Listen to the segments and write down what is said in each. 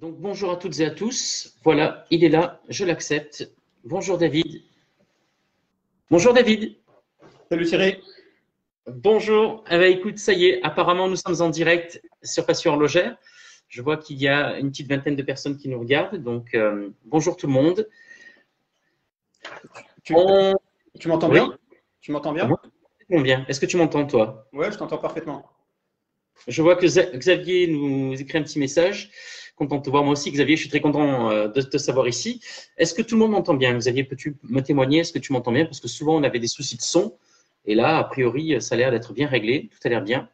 Donc bonjour à toutes et à tous. Voilà, il est là, je l'accepte. Bonjour David. Bonjour David. Salut Thierry. Bonjour. Eh ben, écoute, ça y est, apparemment nous sommes en direct sur Passion Horlogère. Je vois qu'il y a une petite vingtaine de personnes qui nous regardent. Donc bonjour tout le monde. Tu, On... tu m'entends Oui, bien? Tu m'entends bien? moi, c'est bien. Est-ce que tu m'entends toi? Ouais, je t'entends parfaitement. Je vois que Xavier nous écrit un petit message. Content de te voir moi aussi, Xavier. Je suis très content de te savoir ici. Est-ce que tout le monde m'entend bien? Xavier, peux-tu me témoigner? Est-ce que tu m'entends bien? Parce que souvent, on avait des soucis de son. Et là, a priori, ça a l'air d'être bien réglé. Tout a l'air bien.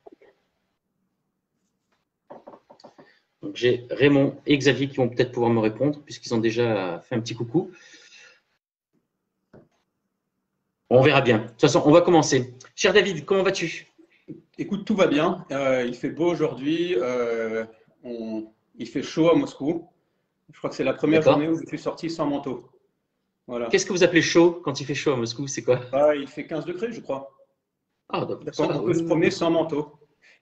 Donc, j'ai Raymond et Xavier qui vont peut-être pouvoir me répondre, puisqu'ils ont déjà fait un petit coucou. On verra bien. De toute façon, on va commencer. Cher David, comment vas-tu? Écoute, tout va bien. Il fait beau aujourd'hui. Il fait chaud à Moscou. Je crois que c'est la première journée D'accord. où je suis sorti sans manteau. Voilà. Qu'est-ce que vous appelez chaud quand il fait chaud à Moscou? C'est quoi? Ah, il fait 15 degrés, je crois. Ah, donc, Donc, ça va, on peut oui, se oui, promener oui. sans manteau.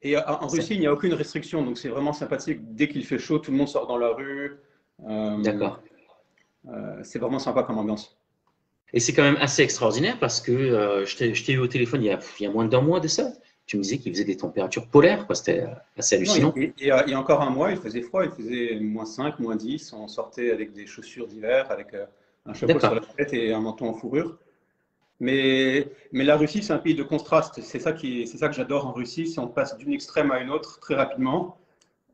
Et en Ça- Russie, il n'y a aucune restriction. Donc, c'est vraiment sympathique. Dès qu'il fait chaud, tout le monde sort dans la rue. Euh, D'accord. c'est vraiment sympa comme ambiance. Et c'est quand même assez extraordinaire parce que je t'ai eu au téléphone il y a moins d'un mois de ça. Tu me disais qu'il faisait des températures polaires, quoi. C'était assez Non, hallucinant. il y a encore un mois, il faisait froid, il faisait -5, -10. On sortait avec des chaussures d'hiver, avec un chapeau sur la D'accord. tête et un manteau en fourrure. Mais la Russie, c'est un pays de contraste. C'est ça que j'adore en Russie. Si on passe d'une extrême à une autre très rapidement,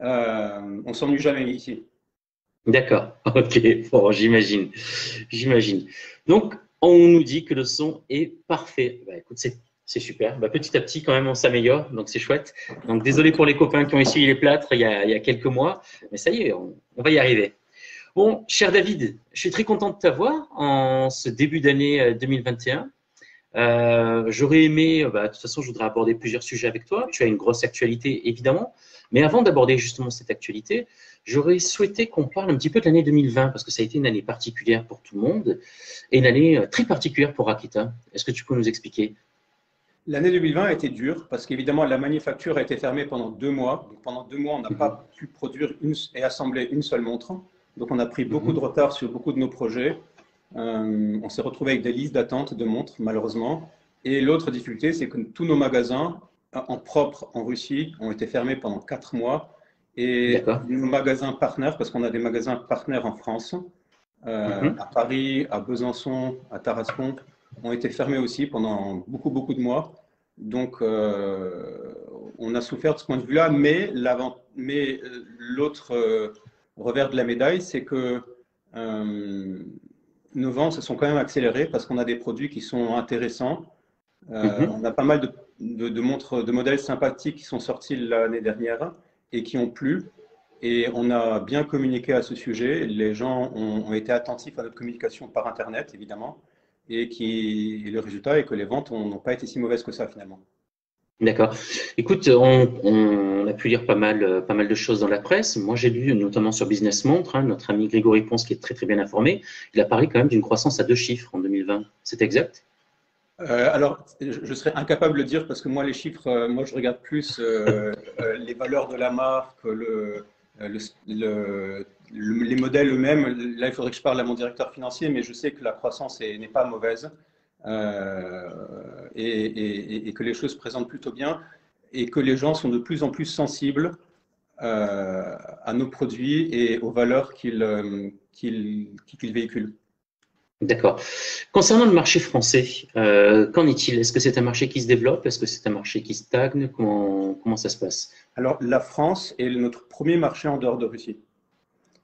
on s'ennuie jamais ici. D'accord. Ok. Bon, j'imagine. J'imagine. Donc, on nous dit que le son est parfait. Bah, écoute, c'est super. Bah, petit à petit, quand même, on s'améliore. Donc, c'est chouette. Donc, désolé pour les copains qui ont essuyé les plâtres il y a quelques mois. Mais ça y est, on va y arriver. Bon, cher David, je suis très content de t'avoir en ce début d'année 2021. J'aurais aimé, de toute façon, je voudrais aborder plusieurs sujets avec toi. Tu as une grosse actualité, évidemment. Mais avant d'aborder justement cette actualité, j'aurais souhaité qu'on parle un petit peu de l'année 2020, parce que ça a été une année particulière pour tout le monde et une année très particulière pour Rakita. Est-ce que tu peux nous expliquer? L'année 2020 a été dure parce qu'évidemment, la manufacture a été fermée pendant 2 mois. Donc, pendant 2 mois, on n'a Mhm, pas pu produire et assembler une seule montre. Donc, on a pris beaucoup de mhm. retard sur beaucoup de nos projets. On s'est retrouvé avec des listes d'attente de montres, malheureusement. Et l'autre difficulté, c'est que tous nos magasins en propre en Russie ont été fermés pendant 4 mois. Et D'accord. nos magasins partenaires, parce qu'on a des magasins partenaires en France, Mhm. à Paris, à Besançon, à Tarascon, ont été fermés aussi pendant beaucoup, beaucoup de mois. Donc, on a souffert de ce point de vue-là, mais l'autre revers de la médaille, c'est que euh, nos ventes se sont quand même accélérées parce qu'on a des produits qui sont intéressants. Mhm. On a pas mal de montres, de modèles sympathiques qui sont sortis l'année dernière et qui ont plu. Et on a bien communiqué à ce sujet. Les gens ont été attentifs à notre communication par Internet, évidemment. Et le résultat est que les ventes n'ont pas été si mauvaises que ça, finalement. D'accord. Écoute, on a pu lire pas mal de choses dans la presse. Moi, j'ai lu notamment sur Business Montre, hein, notre ami Grégory Ponce, qui est très très bien informé. Il a parlé quand même d'une croissance à 2 chiffres en 2020. C'est exact? Alors, je serais incapable de le dire parce que moi, les chiffres, moi, je regarde plus les valeurs de la marque, le- les modèles eux-mêmes. Là, il faudrait que je parle à mon directeur financier, mais je sais que la croissance n'est pas mauvaise et que les choses se présentent plutôt bien et que les gens sont de plus en plus sensibles à nos produits et aux valeurs qu'ils véhiculent. D'accord. Concernant le marché français, qu'en est-il? Est-ce que c'est un marché qui se développe? Est-ce que c'est un marché qui stagne? Comment ça se passe? Alors, la France est notre premier marché en dehors de Russie.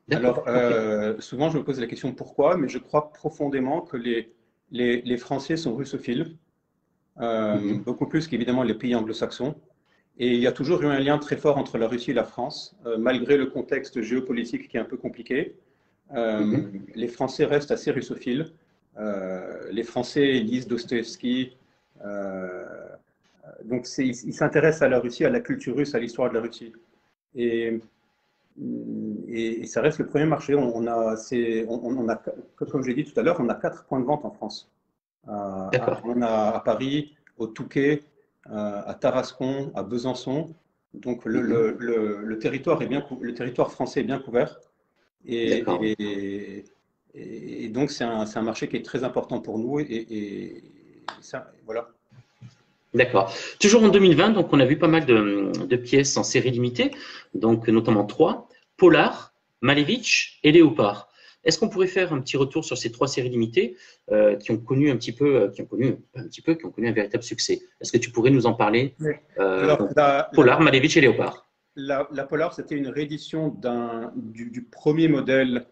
D'accord. Alors, Ok. souvent, je me pose la question pourquoi, mais je crois profondément que les Français sont russophiles, Mhm. beaucoup plus qu'évidemment les pays anglo-saxons. Et il y a toujours eu un lien très fort entre la Russie et la France, malgré le contexte géopolitique qui est un peu compliqué. Mhm. Les Français restent assez russophiles. Les Français lisent Dostoïevski. Donc, ils s'intéressent à la Russie, à la culture russe, à l'histoire de la Russie. Et et ça reste le premier marché. On a, comme je l'ai dit tout à l'heure, on a 4 points de vente en France. D'accord. On a à Paris, au Touquet, à Tarascon, à Besançon. Donc Mhm. le territoire français est bien couvert. D'accord. Et donc, c'est un marché qui est très important pour nous. Ça, voilà. D'accord. Toujours en 2020, donc on a vu pas mal de pièces en série limitée, donc notamment trois, Polar, Malevich et Léopard. Est-ce qu'on pourrait faire un petit retour sur ces trois séries limitées qui ont connu un petit peu, qui ont connu un véritable succès? Est-ce que tu pourrais nous en parler? Oui. Alors, Donc, Polar, Malevich et Léopard. la Polar, c'était une réédition du premier modèle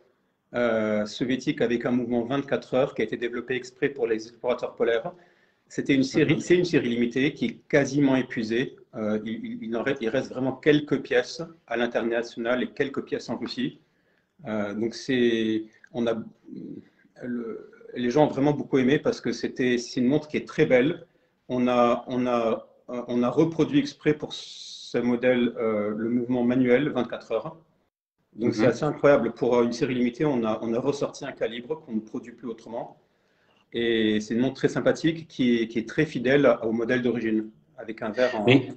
soviétique avec un mouvement 24 heures qui a été développé exprès pour les explorateurs polaires. C'était une série, Mhm. c'est une série limitée qui est quasiment épuisée. Il reste vraiment quelques pièces à l'international et quelques pièces en Russie. Donc on a, les gens ont vraiment beaucoup aimé parce que c'est une montre qui est très belle. On a reproduit exprès pour ce modèle le mouvement manuel 24 heures. Donc c'est Mhm. assez incroyable. Pour une série limitée, on a ressorti un calibre qu'on ne produit plus autrement. Et c'est une montre très sympathique qui est très fidèle au modèle d'origine, avec un verre en. Mais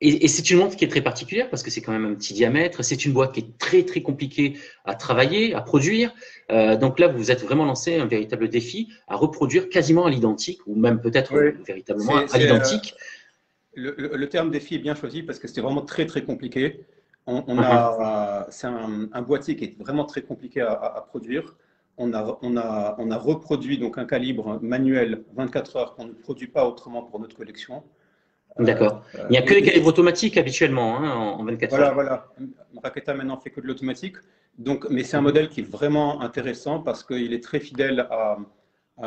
et c'est une montre qui est très particulière parce que c'est quand même un petit diamètre. C'est une boîte qui est très très compliquée à travailler, à produire. Donc là, vous vous êtes vraiment lancé un véritable défi à reproduire quasiment à l'identique ou même peut-être Oui, véritablement à l'identique. le terme défi est bien choisi parce que c'était vraiment très très compliqué. Mhm. C'est un boîtier qui est vraiment très compliqué à produire. On a reproduit donc un calibre manuel 24 heures qu'on ne produit pas autrement pour notre collection. Euh, D'accord. Il n'y a que les calibres automatiques habituellement hein, en 24 Voilà, heures. voilà. Raketa maintenant fait que de l'automatique. Donc, mais c'est un Mhm. modèle qui est vraiment intéressant parce qu'il est très fidèle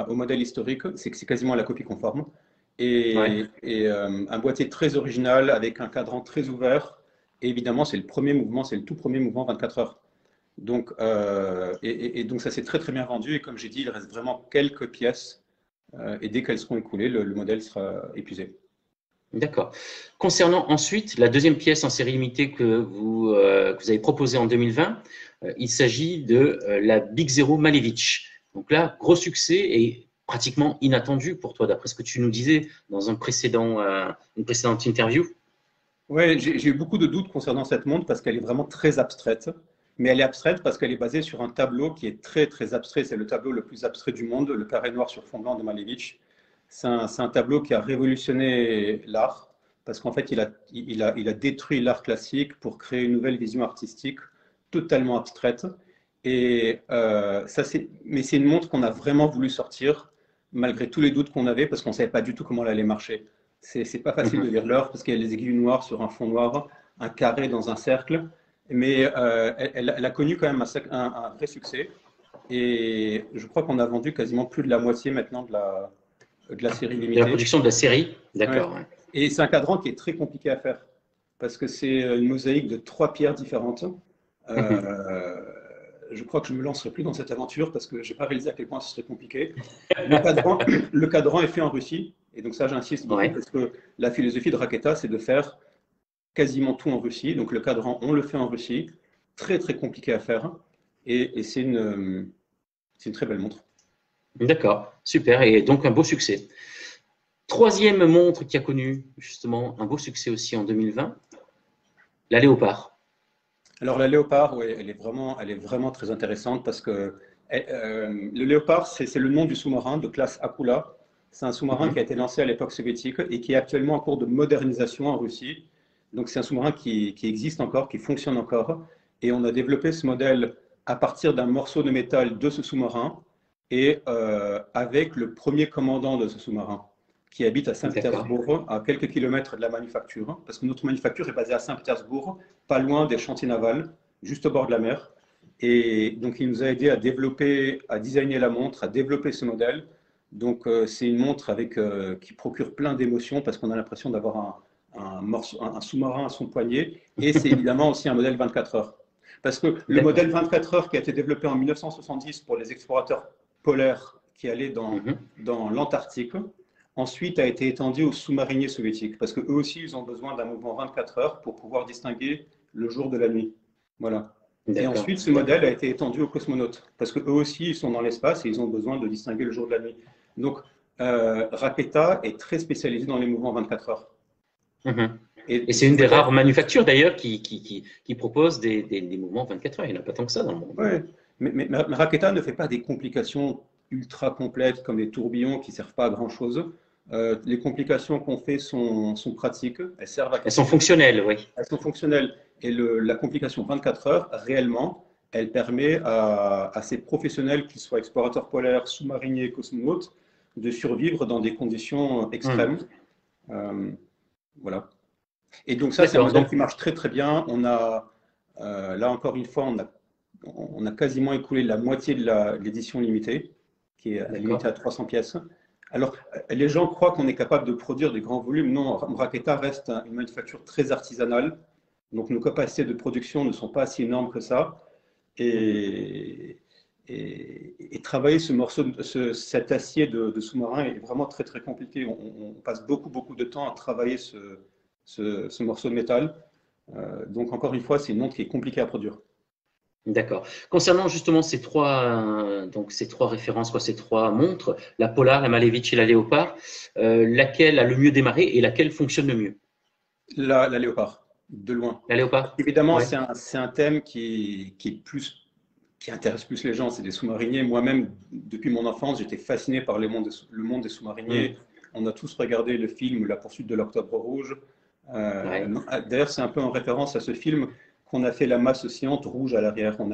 au modèle historique. C'est quasiment la copie conforme. Ouais. Un boîtier très original avec un cadran très ouvert. Et évidemment, c'est le premier mouvement, c'est le tout premier mouvement 24 heures. Donc, donc ça s'est très très bien vendu. Et comme j'ai dit, il reste vraiment quelques pièces. Et dès qu'elles seront écoulées, le modèle sera épuisé. D'accord. Concernant ensuite la deuxième pièce en série limitée que vous avez proposée en 2020, il s'agit de la Big Zero Malevich. Donc là, gros succès et pratiquement inattendu pour toi, d'après ce que tu nous disais dans une précédente interview. Ouais, j'ai eu beaucoup de doutes concernant cette montre parce qu'elle est vraiment très abstraite. Mais elle est abstraite parce qu'elle est basée sur un tableau qui est très très abstrait. C'est le tableau le plus abstrait du monde, le carré noir sur fond blanc de Malevich. C'est un tableau qui a révolutionné l'art parce qu'en fait, il a détruit l'art classique pour créer une nouvelle vision artistique totalement abstraite. Mais c'est une montre qu'on a vraiment voulu sortir malgré tous les doutes qu'on avait parce qu'on ne savait pas du tout comment elle allait marcher. C'est pas facile de Mhm. lire l'heure parce qu'il y a les aiguilles noires sur un fond noir, un carré dans un cercle. Mais elle a connu quand même un vrai succès. Et je crois qu'on a vendu quasiment plus de la moitié maintenant de la série De la limitée. production de la série. Ouais. D'accord. Ouais. Et c'est un cadran qui est très compliqué à faire parce que c'est une mosaïque de trois pierres différentes. Mhm. Euh, je crois que je ne me lancerai plus dans cette aventure parce que je n'ai pas réalisé à quel point ce serait compliqué. Le cadran, le cadran est fait en Russie. Et donc ça, j'insiste beaucoup Ouais. parce que la philosophie de Raketa, c'est de faire quasiment tout en Russie. Donc le cadran, on le fait en Russie. Très, très compliqué à faire. Et c'est une très belle montre. D'accord. Super. Et donc un beau succès. Troisième montre qui a connu justement un beau succès aussi en 2020, la Léopard. Alors la léopard, oui, elle est vraiment très intéressante parce que le léopard, c'est le nom du sous-marin de classe Akula. C'est un sous-marin qui a Mhm. été lancé à l'époque soviétique et qui est actuellement en cours de modernisation en Russie. Donc c'est un sous-marin qui existe encore, qui fonctionne encore. Et on a développé ce modèle à partir d'un morceau de métal de ce sous-marin et avec le premier commandant de ce sous-marin qui habite à D'accord. Saint-Pétersbourg, à quelques kilomètres de la manufacture, parce que notre manufacture est basée à Saint-Pétersbourg, pas loin des chantiers navals, juste au bord de la mer. Et donc, il nous a aidé à développer, à designer la montre, à développer ce modèle. Donc, c'est une montre qui procure plein d'émotions parce qu'on a l'impression d'avoir un sous-marin à son poignet. Et c'est évidemment aussi un modèle 24 heures. Parce que le D'accord. modèle 24 heures qui a été développé en 1970 pour les explorateurs polaires qui allaient Mhm. dans l'Antarctique, ensuite a été étendu aux sous-mariniers soviétiques. Parce qu'eux aussi, ils ont besoin d'un mouvement 24 heures pour pouvoir distinguer le jour de la nuit. Voilà. Et D'accord. ensuite, ce D'accord. modèle a été étendu aux cosmonautes, parce qu'eux aussi, ils sont dans l'espace et ils ont besoin de distinguer le jour de la nuit. Donc, Raketa est très spécialisé dans les mouvements 24 heures. Mhm. Et c'est une des rares manufactures d'ailleurs qui propose des mouvements 24 heures. Il n'y en a pas tant que ça dans le monde. Ouais. Mais Raketa ne fait pas des complications ultra complètes comme des tourbillons qui ne servent pas à grand-chose. Les complications qu'on fait sont pratiques. Elles servent à Elles sont fonctionnelles, oui. Elles sont fonctionnelles. Et la complication 24 heures, réellement, elle permet à ces professionnels, qu'ils soient explorateurs polaires, sous-mariniers, cosmonautes, de survivre dans des conditions extrêmes. Voilà. Et donc ça, c'est un modèle qui marche très très bien. On a, là encore une fois, on a quasiment écoulé la moitié de l'édition limitée, qui est limitée à 300 pièces. Alors, les gens croient qu'on est capable de produire des grands volumes. Non, Raketa reste une manufacture très artisanale. Donc, nos capacités de production ne sont pas si énormes que ça. Et travailler ce morceau, cet acier de sous-marin est vraiment très, très compliqué. On passe beaucoup, beaucoup de temps à travailler ce morceau de métal. Donc, encore une fois, c'est une montre qui est compliquée à produire. D'accord. Concernant justement ces trois références, ces trois montres, la Polar, la Malevich et la Léopard, laquelle a le mieux démarré et laquelle fonctionne le mieux? La Léopard, de loin. La Léopard. Évidemment, ouais. C'est un thème qui intéresse plus les gens, c'est des sous-mariniers. Moi-même, depuis mon enfance, j'étais fasciné par le monde des sous-mariniers. On a tous regardé le film La poursuite de l'Octobre Rouge. D'ailleurs, c'est un peu en référence à ce film qu'on a fait la masse oscillante rouge à l'arrière. On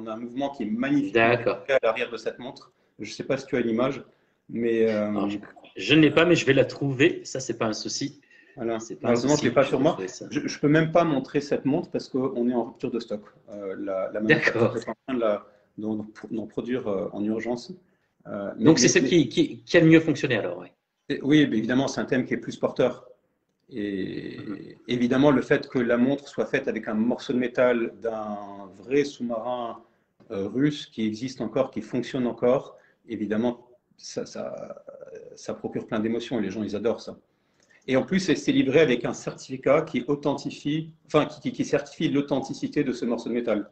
a un mouvement qui est magnifique à l'arrière de cette montre. Je ne sais pas si tu as l'image, mais… Alors, je ne l'ai pas, mais je vais la trouver. Ça, c'est pas un souci. Voilà. Malheureusement, je ne l'ai pas sur moi. Je ne peux même pas montrer cette montre parce qu'on est en rupture de stock. La manufacture est en train d'en produire en urgence. Donc, c'est celle qui a le mieux fonctionné alors, Oui, évidemment, c'est un thème qui est plus porteur. Et évidemment, le fait que la montre soit faite avec un morceau de métal d'un vrai sous-marin russe qui existe encore, qui fonctionne encore, évidemment, ça procure plein d'émotions et les gens, ils adorent ça. Et en plus, c'est livré avec un certificat qui authentifie, enfin, qui certifie l'authenticité de ce morceau de métal.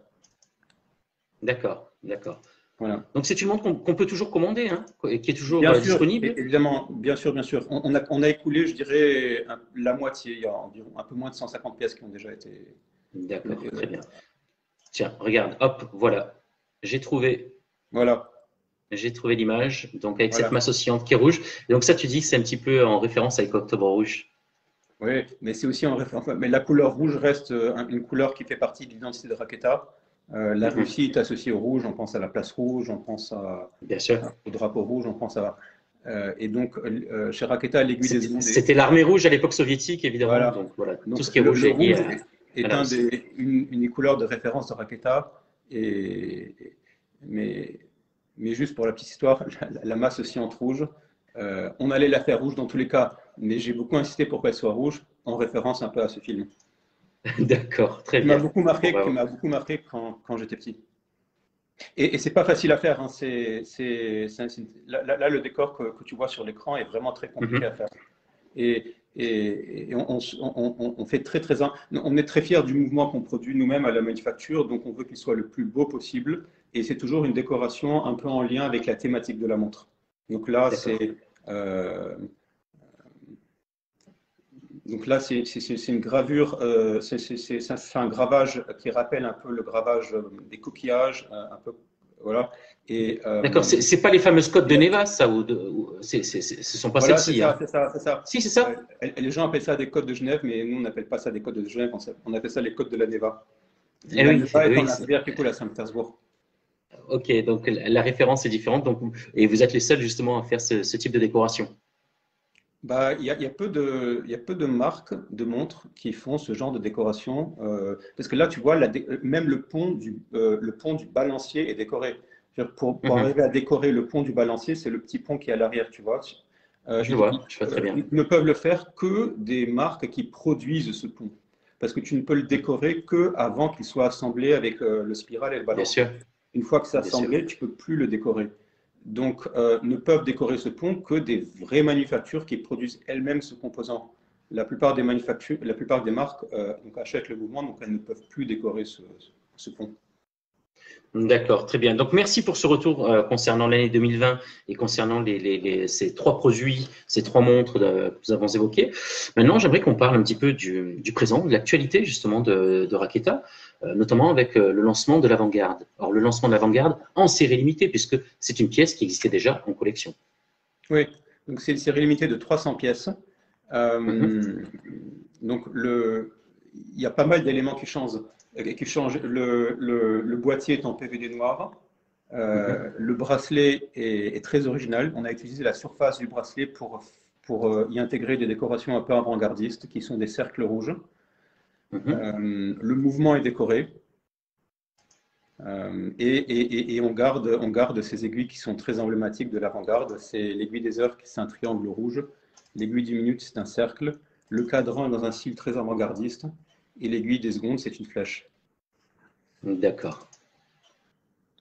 D'accord, d'accord. Voilà. Donc, c'est une montre qu'on peut toujours commander, hein, qui est toujours disponible. Évidemment, bien sûr, bien sûr. On a écoulé, je dirais, la moitié. Il y a environ un peu moins de 150 pièces qui ont déjà été… D'accord, très bien. Tiens, regarde, hop, voilà. J'ai trouvé. Voilà. J'ai trouvé l'image, donc avec cette masse oscillante qui est rouge. Et donc ça, tu dis que c'est un petit peu en référence avec Octobre Rouge. Oui, mais c'est aussi en référence. Mais la couleur rouge reste une couleur qui fait partie de l'identité de Raketa. La Russie est associée au rouge, on pense à la place rouge, on pense au drapeau rouge, on pense à… et donc, chez Raketa, l'aiguille des ondes… C'était l'armée rouge à l'époque soviétique, évidemment. Voilà. Donc, tout ce qui est rouge est une des couleurs de référence de Raketa. Mais juste pour la petite histoire, la masse oscillante rouge, on allait la faire rouge dans tous les cas, mais j'ai beaucoup insisté pour qu'elle soit rouge, en référence un peu à ce film. D'accord, très bien. Qui m'a beaucoup marqué quand j'étais petit. Et c'est pas facile à faire. Hein. Là, le décor que tu vois sur l'écran est vraiment très compliqué à faire. Et on fait on est très fiers du mouvement qu'on produit nous-mêmes à la manufacture, donc on veut qu'il soit le plus beau possible. Et c'est toujours une décoration un peu en lien avec la thématique de la montre. Donc là, c'est une gravure, c'est un gravage qui rappelle un peu le gravage des coquillages, un peu, voilà. D'accord, c'est pas les fameuses côtes de Neva, ça, ce sont pas celles-ci. C'est ça. Si, c'est ça. Les gens appellent ça des côtes de Genève, mais nous on n'appelle pas ça des côtes de Genève, on appelle ça les côtes de la Neva. Et la Neva est en rivière qui coule à Saint-Pétersbourg. Ok, donc la référence est différente, et vous êtes les seuls justement à faire ce type de décoration. Il y a peu de marques de montres qui font ce genre de décoration. Parce que là, tu vois, même le pont du balancier est décoré. Pour arriver à décorer le pont du balancier, c'est le petit pont qui est à l'arrière, tu vois. Je vois très bien. Ils ne peuvent le faire que des marques qui produisent ce pont. Parce que tu ne peux le décorer qu'avant qu'il soit assemblé avec le spiral et le balancier. Bien sûr. Une fois que c'est assemblé, tu ne peux plus le décorer. Donc, ne peuvent décorer ce pont que des vraies manufactures qui produisent elles-mêmes ce composant. La plupart des marques achètent le mouvement, donc elles ne peuvent plus décorer ce pont. D'accord, très bien. Donc, merci pour ce retour concernant l'année 2020 et concernant ces trois produits, ces trois montres que nous avons évoquées. Maintenant, j'aimerais qu'on parle un petit peu du présent, de l'actualité justement de Raketa, notamment avec le lancement de l'Avant-Garde. Alors, le lancement de l'Avant-Garde en série limitée, puisque c'est une pièce qui existait déjà en collection. Oui, donc c'est une série limitée de 300 pièces. Mhm. Donc, il y a pas mal d'éléments qui changent. Le boîtier est en PVD noir. Mhm. Le bracelet est très original. On a utilisé la surface du bracelet pour y intégrer des décorations un peu avant-gardistes qui sont des cercles rouges. Mhm. Le mouvement est décoré. Et on garde ces aiguilles qui sont très emblématiques de l'avant-garde. C'est l'aiguille des heures, c'est un triangle rouge. L'aiguille du minute, c'est un cercle. Le cadran est dans un style très avant-gardiste. Et l'aiguille des secondes, c'est une flèche. D'accord.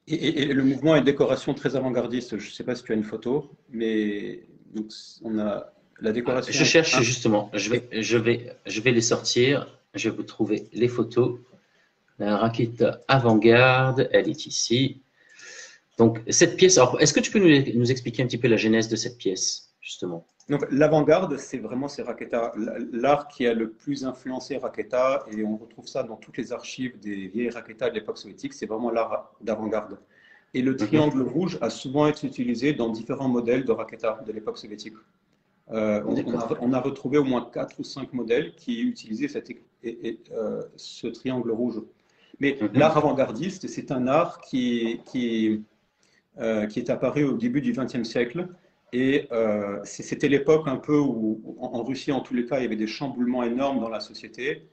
Et le mouvement est décoration très avant-gardiste. Je ne sais pas si tu as une photo, mais donc, on a la Je décoration. cherche justement, je vais les sortir, je vais vous trouver les photos. La raquette avant-garde, elle est ici. Donc, cette pièce, alors, est-ce que tu peux nous expliquer un petit peu la genèse de cette pièce, justement? Donc l'avant-garde, c'est vraiment c'est Raketa, l'art qui a le plus influencé Raketa, et on retrouve ça dans toutes les archives des vieilles Raketa de l'époque soviétique, c'est vraiment l'art d'avant-garde. Et le Mhm. triangle rouge a souvent été utilisé dans différents modèles de Raketa de l'époque soviétique. D'accord. On a retrouvé au moins 4 ou 5 modèles qui utilisaient ce triangle rouge. Mais l'art Mhm. avant-gardiste, c'est un art qui est apparu au début du XXe siècle. Et c'était l'époque un peu où, en Russie en tous les cas, il y avait des chamboulements énormes dans la société.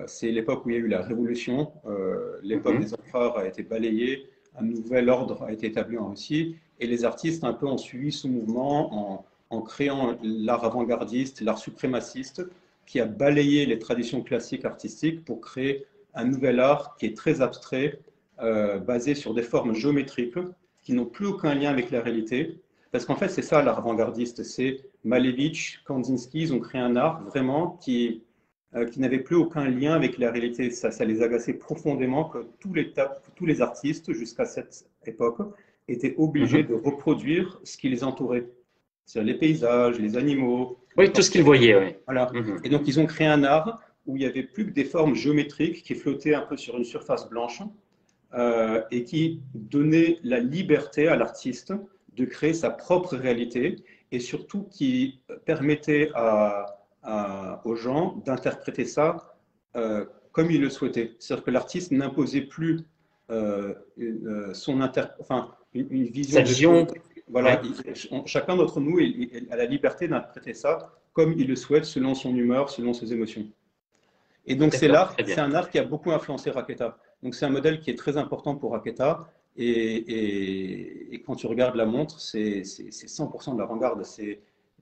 C'est l'époque où il y a eu la révolution. L'époque Mhm. des empereurs a été balayée. Un nouvel ordre a été établi en Russie. Et les artistes un peu ont suivi ce mouvement en créant l'art avant-gardiste, l'art suprémaciste, qui a balayé les traditions classiques artistiques pour créer un nouvel art qui est très abstrait, basé sur des formes géométriques qui n'ont plus aucun lien avec la réalité. Parce qu'en fait, c'est ça l'art avant-gardiste. C'est Malevich, Kandinsky, ils ont créé un art vraiment qui n'avait plus aucun lien avec la réalité. Ça les agaçait profondément que tous les artistes, jusqu'à cette époque, étaient obligés Mhm. de reproduire ce qui les entourait. C'est-à-dire les paysages, les animaux, les Oui, tout ce qu'il portraits. voyait, oui. Voilà. Mhm. Et donc, ils ont créé un art où il n'y avait plus que des formes géométriques qui flottaient un peu sur une surface blanche, et qui donnait la liberté à l'artiste de créer sa propre réalité et surtout qui permettait aux gens d'interpréter ça comme il le souhaitait. C'est-à-dire que l'artiste n'imposait plus une Sa vision des choses. vision, Voilà, ouais. chacun d'entre nous a la liberté d'interpréter ça comme il le souhaite, selon son humeur, selon ses émotions. Et donc D'accord, très c'est bien. un art qui a beaucoup influencé Raketa. Donc c'est un modèle qui est très important pour Raketa. Et quand tu regardes la montre, c'est 100% de l'avant-garde.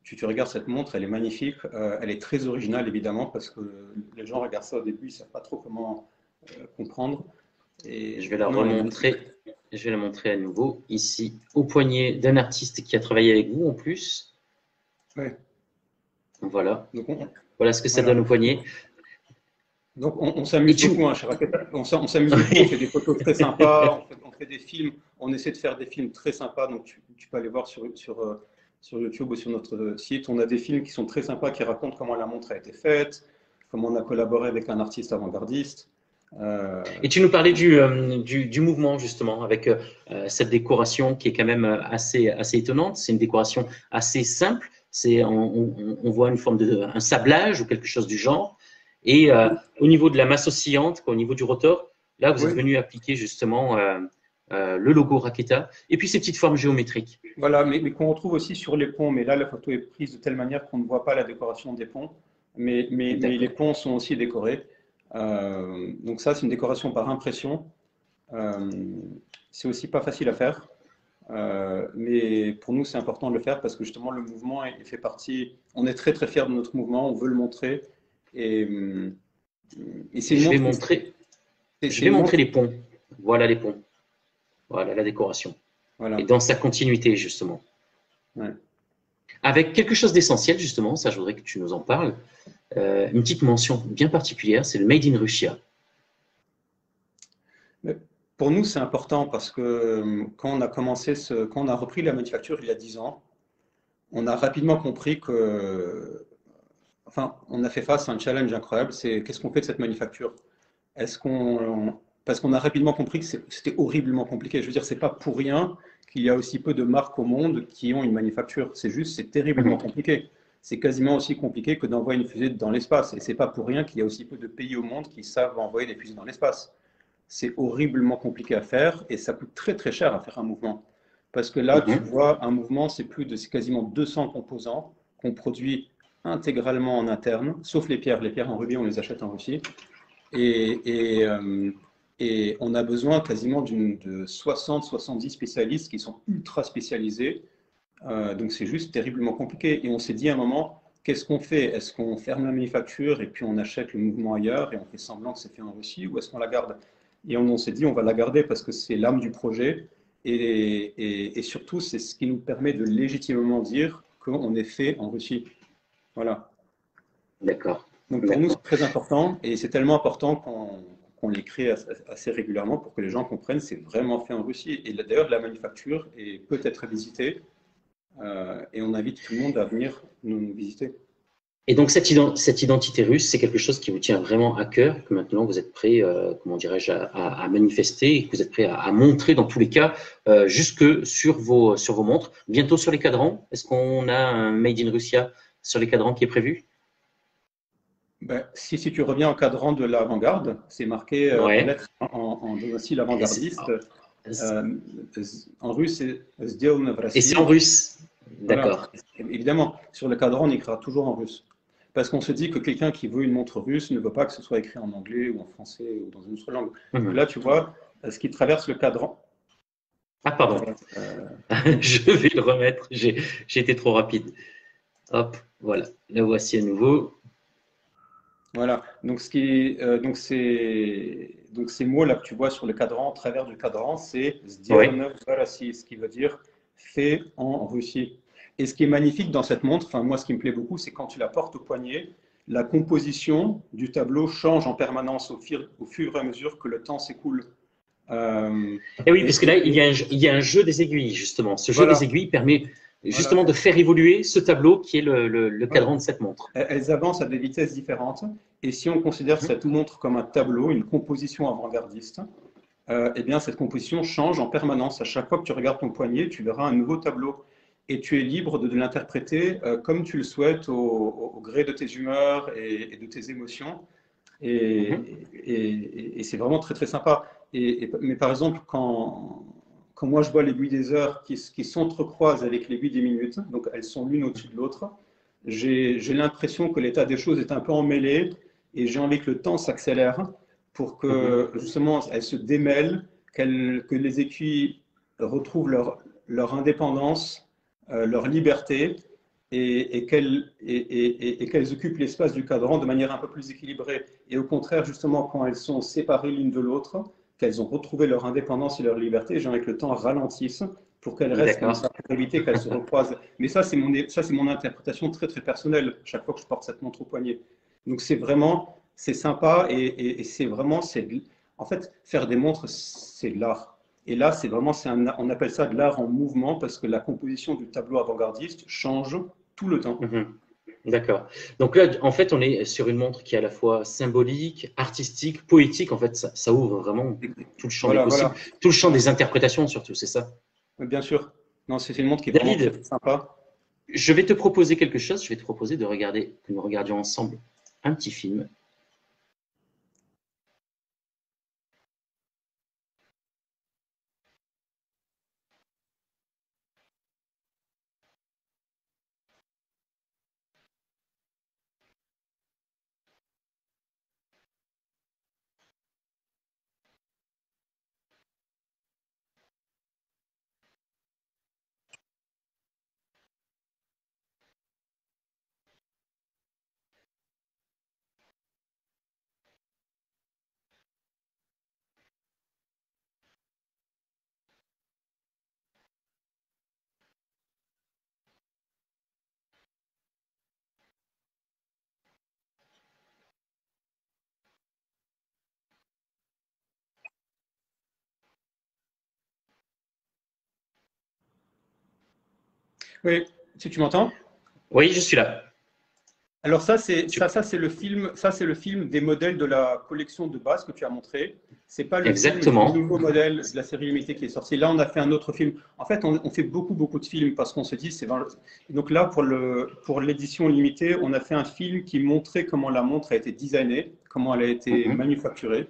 Tu regardes cette montre, elle est magnifique. Elle est très originale, évidemment, parce que les gens regardent ça au début, ils ne savent pas trop comment comprendre. Je vais Et la non, elle est magnifique. remontrer. Je vais la montrer à nouveau ici au poignet d'un artiste qui a travaillé avec vous en plus. Ouais. Voilà. Donc, Voilà ce que ça donne voilà. au poignet. Donc on Et s'amuse beaucoup tu. hein, chez Raketa. On s'amuse beaucoup, on fait Oui. des photos très sympas, on fait des films, on essaie de faire des films très sympas. Donc tu peux aller voir sur YouTube ou sur notre site. On a des films qui sont très sympas, qui racontent comment la montre a été faite, comment on a collaboré avec un artiste avant-gardiste. Et tu nous parlais Donc, du mouvement, justement, avec cette décoration qui est quand même assez étonnante. C'est une décoration assez simple. On voit une forme un sablage ou quelque chose du genre. Et au niveau de la masse oscillante, au niveau du rotor, là, vous êtes oui, venu appliquer justement le logo Raketa et puis ces petites formes géométriques. voilà, mais qu'on retrouve aussi sur les ponts. Mais là, la photo est prise de telle manière qu'on ne voit pas la décoration des ponts. Mais les D'accord. ponts sont aussi décorés. Donc ça, c'est une décoration par impression. Euh, c'est aussi pas facile à faire, mais pour nous c'est important de le faire parce que justement le mouvement il fait partie. On est très très fiers de notre mouvement, on veut le montrer et, euh, et c'est une Je vais montre. montrer, je C'est vais une montrer montre. les ponts. Voilà les ponts. Voilà la décoration. Et Voilà. dans sa continuité, justement. Ouais. Avec quelque chose d'essentiel, justement, ça je voudrais que tu nous en parles, une petite mention bien particulière, c'est le Made in Russia. Pour nous, c'est important parce que quand on a quand on a repris la manufacture il y a 10 ans, on a rapidement compris que, enfin, on a fait face à un challenge incroyable, c'est qu'est-ce qu'on fait de cette manufacture? Est-ce qu'on, parce qu'on a rapidement compris que c'était horriblement compliqué. Je veux dire, c'est pas pour rien qu'il y a aussi peu de marques au monde qui ont une manufacture. C'est juste, c'est terriblement Mhm. compliqué. C'est quasiment aussi compliqué que d'envoyer une fusée dans l'espace. Et c'est pas pour rien qu'il y a aussi peu de pays au monde qui savent envoyer des fusées dans l'espace. C'est horriblement compliqué à faire et ça coûte très très cher à faire un mouvement. Parce que là, tu Mhm. vois, un mouvement, c'est quasiment 200 composants qu'on produit intégralement en interne, sauf les pierres. Les pierres en rubis, on les achète en Russie. Et, et, euh, et on a besoin quasiment de 60-70 spécialistes qui sont ultra spécialisés. Donc c'est juste terriblement compliqué. Et on s'est dit à un moment, qu'est-ce qu'on fait? Est-ce qu'on ferme la manufacture et puis on achète le mouvement ailleurs et on fait semblant que c'est fait en Russie ou est-ce qu'on la garde? Et on s'est dit, on va la garder parce que c'est l'âme du projet et surtout, c'est ce qui nous permet de légitimement dire qu'on est fait en Russie. Voilà. D'accord, Donc pour nous, c'est d'accord. très important et c'est tellement important qu'on l'écrit assez régulièrement pour que les gens comprennent que c'est vraiment fait en Russie. Et d'ailleurs, la manufacture peut être visitée et on invite tout le monde à venir nous visiter. Et donc, cette identité russe, c'est quelque chose qui vous tient vraiment à cœur, que maintenant vous êtes prêt, comment dirais-je, à manifester, et que vous êtes prêt à montrer dans tous les cas, jusque sur vos montres. Bientôt sur les cadrans, est-ce qu'on a un Made in Russia sur les cadrans qui est prévu? Ben, si tu reviens au cadran de l'avant-garde, c'est marqué en Ouais. lettres dans un style Et c'est avant-gardiste. Euh, en russe, c'est Сделано в et c'est en России. russe. Voilà, D'accord. évidemment, sur le cadran, on écrira toujours en russe. Parce qu'on se dit que quelqu'un qui veut une montre russe ne veut pas que ce soit écrit en anglais ou en français ou dans une autre langue. Donc Mhm. là, tu vois, ce qui traverse le cadran. Ah, pardon. Je vais le remettre. J'ai été trop rapide. Hop, voilà. La voici à nouveau. Voilà, donc, donc ces mots-là que tu vois sur le cadran, au travers du cadran, c'est Oui. Сделано в России, ce qui veut dire fait en Russie. Et ce qui est magnifique dans cette montre, enfin moi ce qui me plaît beaucoup, c'est quand tu la portes au poignet, la composition du tableau change en permanence au fur et à mesure que le temps s'écoule. Euh, Et oui, et, parce que là, et- et il y a un jeu des aiguilles, justement. Ce jeu des voilà, aiguilles permet voilà. justement de faire évoluer ce tableau qui est le Voilà. cadran de cette montre. Elles avancent à des vitesses différentes. Et si on considère Mhm. cette montre comme un tableau, une composition avant-gardiste, eh bien, cette composition change en permanence. À chaque fois que tu regardes ton poignet, tu verras un nouveau tableau. Et tu es libre de l'interpréter comme tu le souhaites au gré de tes humeurs et de tes émotions. Mhm. Et c'est vraiment très, très sympa. Mais par exemple, quand moi je vois l'aiguille des heures qui s'entrecroisent avec l'aiguille des minutes, donc elles sont l'une au-dessus de l'autre, j'ai l'impression que l'état des choses est un peu emmêlé et j'ai envie que le temps s'accélère pour Mhm. que justement elles se démêlent, que les aiguilles retrouvent leur indépendance, leur liberté et qu'elles occupent l'espace du cadran de manière un peu plus équilibrée. Et au contraire, justement, quand elles sont séparées l'une de l'autre, qu'elles ont retrouvé leur indépendance et leur liberté, j'ai envie que le temps ralentisse pour qu'elles restent comme D'accord. ça, pour éviter qu'elles se recroisent. Mais ça, c'est mon interprétation très, très personnelle, chaque fois que je porte cette montre au poignet. Donc c'est sympa et c'est vraiment, en fait, faire des montres, c'est de l'art. Et là, on appelle ça de l'art en mouvement parce que la composition du tableau avant-gardiste change tout le temps. Mhm. D'accord. Donc là, en fait, on est sur une montre qui est à la fois symbolique, artistique, poétique. En fait, ça ouvre vraiment tout le champ des Voilà, possibles, voilà, tout le champ voilà. des interprétations surtout, c'est ça. Bien sûr. Non, c'est une montre qui est vraiment très, David, très sympa. je vais te proposer quelque chose. Je vais te proposer que nous regardions ensemble un petit film. Oui, si tu m'entends? Oui, je suis là. Alors ça c'est le film des modèles de la collection de base que tu as montré. C'est pas le film du Exactement. nouveau modèle de la série limitée qui est sorti. Là, on a fait un autre film. En fait, on fait beaucoup de films parce qu'on se dit c'est donc là pour l'édition limitée, on a fait un film qui montrait comment la montre a été designée, comment elle a été Mhm. manufacturée.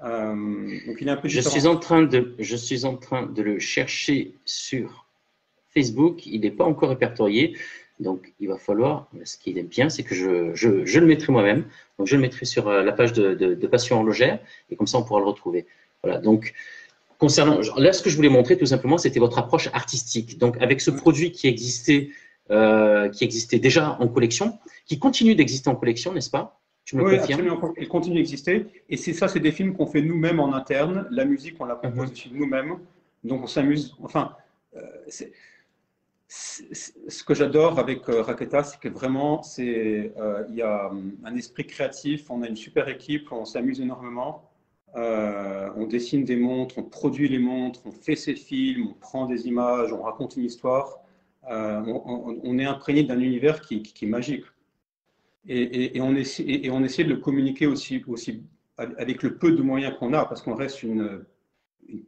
Donc il est un peu Je différent. suis en train de le chercher sur Facebook. Il n'est pas encore répertorié. Donc, il va falloir, ce qui est bien, c'est que je le mettrai moi-même. Donc, je le mettrai sur la page de Passion Horlogère et comme ça, on pourra le retrouver. Voilà. Donc, concernant, là, ce que je voulais montrer tout simplement, c'était votre approche artistique. Donc, avec ce produit qui existait déjà en collection, qui continue d'exister en collection, n'est-ce pas? Tu me le Oui, confirmes? absolument. Il continue d'exister. Et c'est ça, c'est des films qu'on fait nous-mêmes en interne. La musique, on la compose Mhm. aussi nous-mêmes. Donc on s'amuse. Enfin, c'est ce que j'adore avec Raketa, c'est que vraiment, il y a un esprit créatif. On a une super équipe. On s'amuse énormément. On dessine des montres, on produit les montres, on fait ses films, on prend des images, on raconte une histoire. On est imprégné d'un univers qui est magique. Et on essaie de le communiquer aussi avec le peu de moyens qu'on a, parce qu'on reste une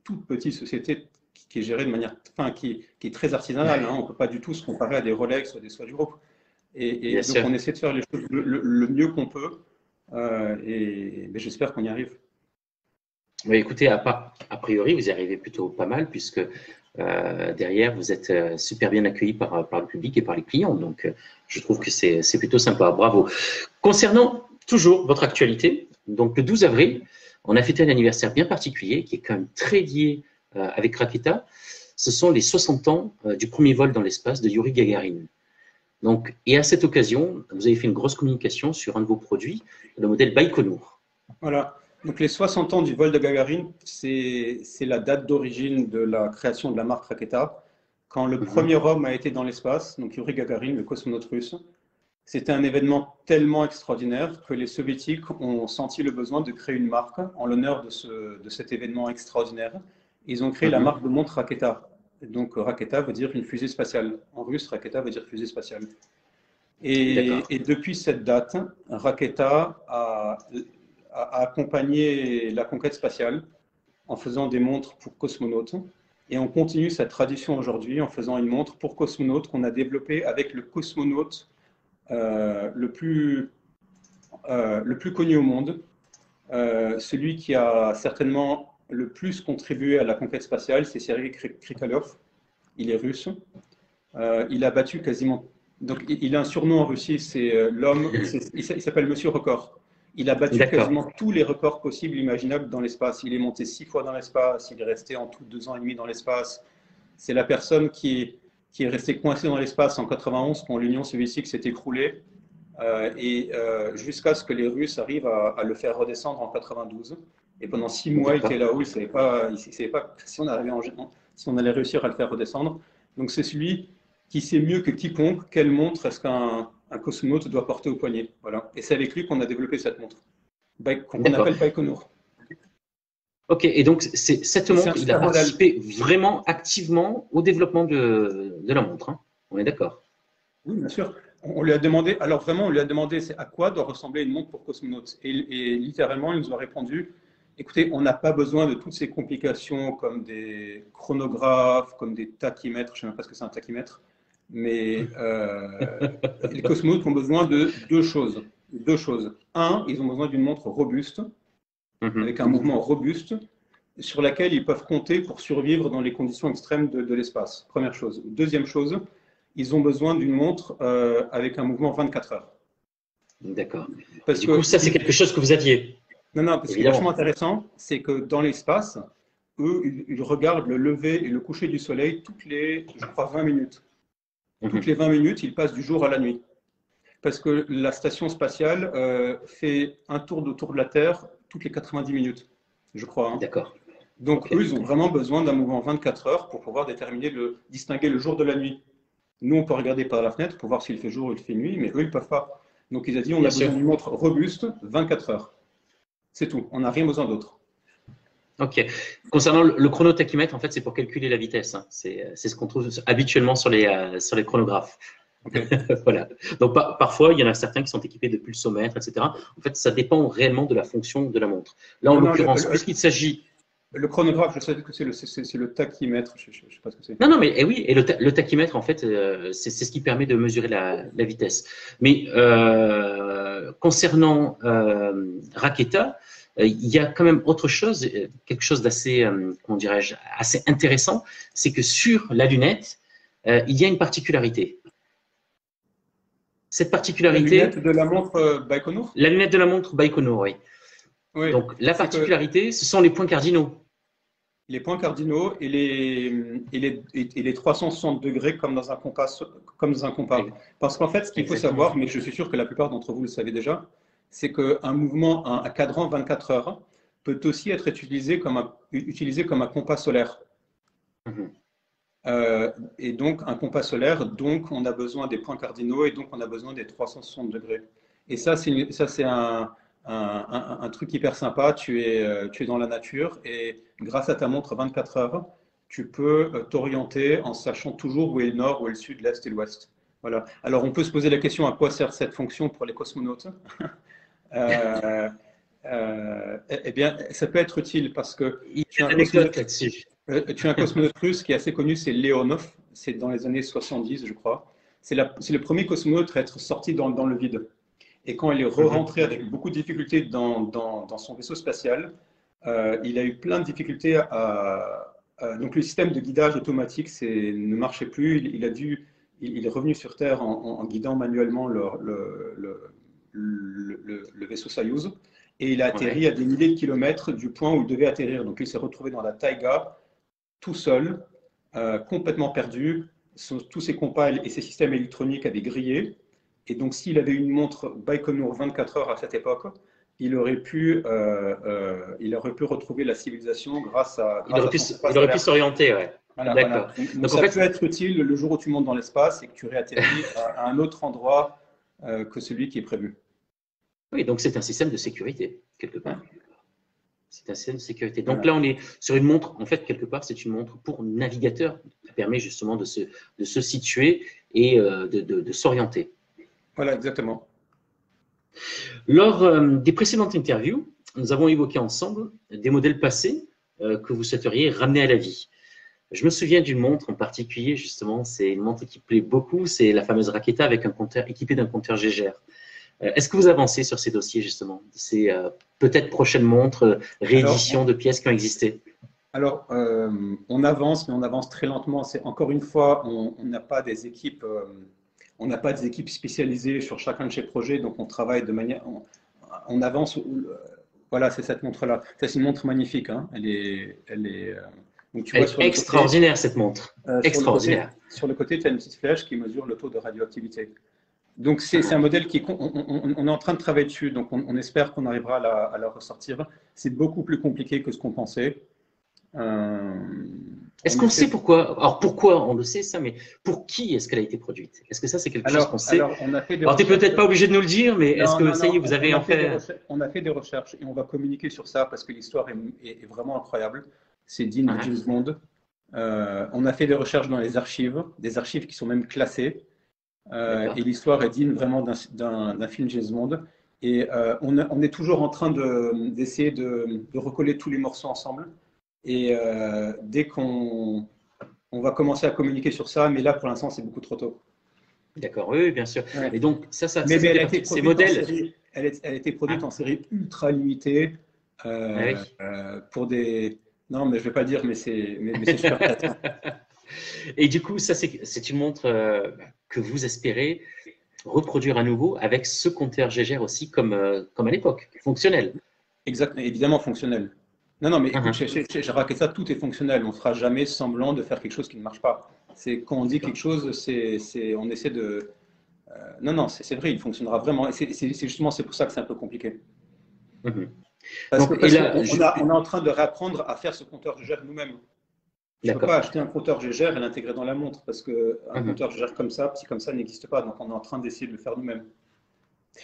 toute petite société qui est gérée de manière, enfin, qui est très artisanale. Hein. On ne peut pas du tout se comparer à des Rolex ou à des Swatch Group. Bien Et donc sûr. on essaie de faire les choses le mieux qu'on peut, mais j'espère qu'on y arrive. Oui, écoutez, a priori, vous y arrivez plutôt pas mal puisque derrière, vous êtes super bien accueilli par le public et par les clients. Donc, je trouve que c'est plutôt sympa. Bravo. Concernant toujours votre actualité, donc le 12 avril, on a fêté un anniversaire bien particulier qui est quand même très lié avec Raketa. Ce sont les 60 ans du premier vol dans l'espace de Yuri Gagarin. Donc, et à cette occasion, vous avez fait une grosse communication sur un de vos produits, le modèle Baïkonour. Voilà. Donc les 60 ans du vol de Gagarine, c'est la date d'origine de la création de la marque Raketa. Quand le Mhm, premier homme a été dans l'espace, donc Yuri Gagarin, le cosmonaute russe, c'était un événement tellement extraordinaire que les soviétiques ont senti le besoin de créer une marque en l'honneur de cet événement extraordinaire. Ils ont créé la mhm. marque de montre Raketa. Donc Raketa veut dire une fusée spatiale. En russe, Raketa veut dire fusée spatiale. D'accord. Et depuis cette date, Raketa a accompagné la conquête spatiale en faisant des montres pour cosmonautes. Et on continue cette tradition aujourd'hui en faisant une montre pour cosmonautes qu'on a développée avec le cosmonaute euh, le, plus, le plus connu au monde, celui qui a certainement le plus contribué à la conquête spatiale, c'est Sergei Krikalev. Il est russe. Il a battu quasiment. Donc, il a un surnom en Russie, c'est l'homme. Il s'appelle Monsieur Record. Il a battu D'accord. quasiment tous les records possibles, imaginables dans l'espace. Il est monté 6 fois dans l'espace. Il est resté en tout 2 ans et demi dans l'espace. C'est la personne qui est restée coincée dans l'espace en 91 quand l'Union soviétique s'est écroulée. Jusqu'à ce que les Russes arrivent à le faire redescendre en 92. Et pendant 6 mois, il était D'accord. là-haut, il savait pas si si on allait réussir à le faire redescendre. Donc c'est celui qui sait mieux que quiconque quelle montre est-ce qu'un cosmonaute doit porter au poignet. Voilà. Et c'est avec lui qu'on a développé cette montre, qu'on D'accord. appelle Baïkonour. Ok, et donc cette Et c'est un montre, il a super modèle. participé vraiment activement au développement de la montre, hein. On est d'accord. Oui, bien sûr. On lui a demandé, alors vraiment, on lui a demandé à quoi doit ressembler une montre pour cosmonaute. Et littéralement, il nous a répondu, écoutez, on n'a pas besoin de toutes ces complications comme des chronographes, comme des tachymètres, je ne sais même pas ce que c'est un tachymètre, mais les cosmonautes ont besoin de deux choses. Deux choses. Un, ils ont besoin d'une montre robuste, Mhm. avec un mouvement robuste, sur laquelle ils peuvent compter pour survivre dans les conditions extrêmes de l'espace. Première chose. Deuxième chose, ils ont besoin d'une montre avec un mouvement 24 heures. D'accord. Et Parce du coup, que ça, c'est quelque chose que vous aviez, non, non, ce qui est vachement évidemment. intéressant, c'est que dans l'espace, eux, ils regardent le lever et le coucher du soleil toutes les, je crois, 20 minutes. Toutes Mhm. les 20 minutes, ils passent du jour à la nuit. Parce que la station spatiale fait un tour autour de la Terre toutes les 90 minutes, je crois. Hein. D'accord. Donc, eux, Ok. ils ont vraiment besoin d'un mouvement 24 heures pour pouvoir distinguer le jour de la nuit. Nous, on peut regarder par la fenêtre pour voir s'il fait jour ou il fait nuit, mais eux, ils ne peuvent pas. Donc, ils ont dit, on Bien a besoin sûr. d'une montre robuste, 24 heures. C'est tout. On n'a rien besoin d'autre. Ok. Concernant le chronotachymètre, en fait, c'est pour calculer la vitesse, hein. C'est ce qu'on trouve habituellement sur les chronographes. Ok. Voilà. Donc, parfois, il y en a certains qui sont équipés de pulsomètres, etc. En fait, ça dépend réellement de la fonction de la montre. Là, en Non, non, l'occurrence, puisqu'il s'agit. le chronographe, je sais que c'est le tachymètre, je ne sais pas ce que c'est. Non, non, mais oui, et le tachymètre, en fait, c'est ce qui permet de mesurer la vitesse. Mais concernant Raketa, il y a quand même autre chose, quelque chose d'assez, comment dirais-je, assez intéressant, c'est que sur la lunette, il y a une particularité. Cette La lunette particularité, de la montre Baïkonour? la lunette de la montre Baïkonour, oui. Oui, Donc, la c'est que particularité, ce sont les points cardinaux. les points cardinaux et les 360 degrés comme dans un compas, comme dans un compas. Parce qu'en fait, ce qu'il faut Exactement. savoir, mais je suis sûr que la plupart d'entre vous le savez déjà, c'est qu'un mouvement, un cadran 24 heures, peut aussi être utilisé comme un compas solaire. Mhm. Et donc, un compas solaire, donc on a besoin des points cardinaux et donc on a besoin des 360 degrés. Et ça, c'est un truc hyper sympa. Tu es dans la nature et grâce à ta montre 24 heures, tu peux t'orienter en sachant toujours où est le nord, où est le sud, l'est et l'ouest. Voilà. Alors, on peut se poser la question à quoi sert cette fonction pour les cosmonautes? Euh, eh bien, ça peut être utile parce que Il y tu as a un une anecdote cosmonaute là-dessus. tu as un cosmonaute russe qui est assez connu, c'est Leonov. C'est dans les années 70, je crois. C'est le premier cosmonaute à être sorti dans le vide. Et quand il est Mhm. re-rentré avec beaucoup de difficultés dans son vaisseau spatial, il a eu plein de difficultés donc le système de guidage automatique ne marchait plus. Il est revenu sur Terre en guidant manuellement le vaisseau Soyuz. Et il a atterri Ouais. à des milliers de kilomètres du point où il devait atterrir. Donc il s'est retrouvé dans la taïga, tout seul, complètement perdu. Tous ses compas et ses systèmes électroniques avaient grillé. Et donc, s'il avait une montre Baïkonour 24 heures à cette époque, il aurait pu retrouver la civilisation grâce à son compas Il aurait pu solaire. s'orienter, ouais. Voilà, voilà. D'accord. Donc, Donc en ça peut fait, être utile le jour où tu montes dans l'espace et que tu réatterris à un autre endroit que celui qui est prévu. oui, donc c'est un système de sécurité, quelque part. C'est un système de sécurité. Donc Voilà, là, on est sur une montre, en fait, quelque part, c'est une montre pour navigateur qui permet justement de se situer et de s'orienter. voilà exactement. Lors des précédentes interviews, nous avons évoqué ensemble des modèles passés que vous souhaiteriez ramener à la vie. Je me souviens d'une montre en particulier, justement, c'est une montre qui plaît beaucoup, c'est la fameuse Raketa avec un compteur équipé d'un compteur Gégère. Est-ce que vous avancez sur ces dossiers, justement, ces peut-être prochaines montres, Alors, rééditions de pièces qui ont existé? Alors, on avance, mais on avance très lentement. C'est encore une fois, on n'a pas des équipes, spécialisées sur chacun de ces projets, donc on travaille on avance. Voilà, c'est cette montre-là. Ça, c'est une montre magnifique, hein. Donc tu Elle vois est extraordinaire, cette montre. sur le côté, Extraordinaire. sur le côté, tu as une petite flèche qui mesure le taux de radioactivité. Donc c'est un modèle on est en train de travailler dessus, donc on espère qu'on arrivera à la ressortir. C'est beaucoup plus compliqué que ce qu'on pensait. Euh, Est-ce on qu'on essaie sait pourquoi? Alors pourquoi on le sait ça, mais pour qui est-ce qu'elle a été produite? Est-ce que ça c'est quelque chose qu'on sait? on a fait des Alors tu n'es recherches. peut-être pas obligé de nous le dire, mais est-ce Non, que non, ça y non. est, vous avez On a en fait des fait? recherches. On a fait des recherches et on va communiquer sur ça parce que l'histoire est vraiment incroyable. C'est digne de Ouais, James Bond. On a fait des recherches dans les archives, des archives qui sont même classées. Et d'accord. l'histoire est digne vraiment d'un film James Bond. Et on est toujours en train d'essayer de recoller tous les morceaux ensemble. Et dès qu'on on va commencer à communiquer sur ça, mais là pour l'instant c'est beaucoup trop tôt. D'accord, oui, oui, bien sûr. Ouais. Et donc ça Mais fait elle a été partie de ces produite en modèles. série. Elle a été produite Hein? en série ultra limitée Ah euh, oui. pour des. Non, mais je vais pas dire, mais c'est super intéressant. Et du coup, ça c'est une montre que vous espérez reproduire à nouveau avec ce compteur Gégère aussi comme à l'époque, fonctionnel. Exact, évidemment fonctionnel. Non, non, mais écoute, Mhm. chez Raketa, tout est fonctionnel. On ne fera jamais semblant de faire quelque chose qui ne marche pas. C'est quand on dit quelque D'accord. chose, on essaie de. Non, non, c'est vrai, il fonctionnera vraiment. Et c'est pour ça que c'est un peu compliqué. Mhm. Parce que Donc, et parce qu'on là, on est en train de réapprendre à faire ce compteur Gégère nous-mêmes. Je ne peux pas d'accord. acheter un compteur Gégère et l'intégrer dans la montre parce qu'un Mhm. compteur Gégère comme ça, petit comme ça, n'existe pas. Donc on est en train d'essayer de le faire nous-mêmes.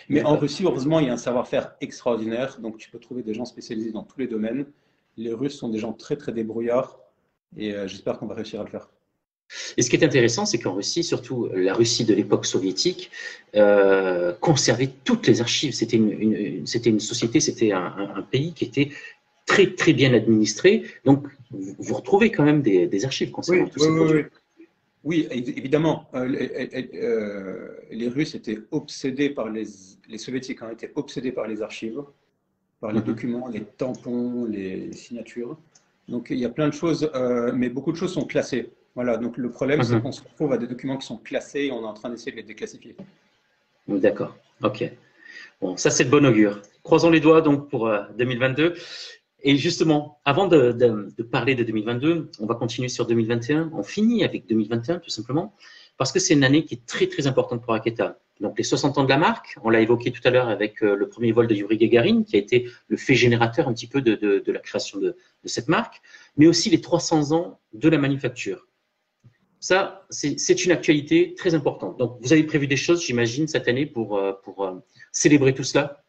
Mais en D'accord. Russie, heureusement, il y a un savoir-faire extraordinaire. Donc tu peux trouver des gens spécialisés dans tous les domaines. les Russes sont des gens très, très débrouillards et j'espère qu'on va réussir à le faire. Et ce qui est intéressant, c'est qu'en Russie, surtout la Russie de l'époque soviétique, conservait toutes les archives. C'était une société, c'était un pays qui était très, très bien administré. Donc, vous retrouvez quand même des archives concernant tous ces produits. Oui, évidemment. Les Russes étaient obsédés par les Soviétiques, étaient obsédés par les archives, par les documents, les tampons, les signatures. Donc, il y a plein de choses, mais beaucoup de choses sont classées. Voilà, donc le problème, c'est qu'on se retrouve à des documents qui sont classés et on est en train d'essayer de les déclassifier. D'accord, ok. Bon, ça, c'est de bon augure. Croisons les doigts donc pour 2022. Et justement, avant de parler de 2022, on va continuer sur 2021. On finit avec 2021, tout simplement, parce que c'est une année qui est très, très importante pour Raketa. Donc, les 60 ans de la marque, on l'a évoqué tout à l'heure avec le premier vol de Yuri Gagarin, qui a été le fait générateur un petit peu de la création de cette marque, mais aussi les 300 ans de la manufacture. Ça, c'est une actualité très importante. Donc, vous avez prévu des choses, j'imagine, cette année pour célébrer tout cela?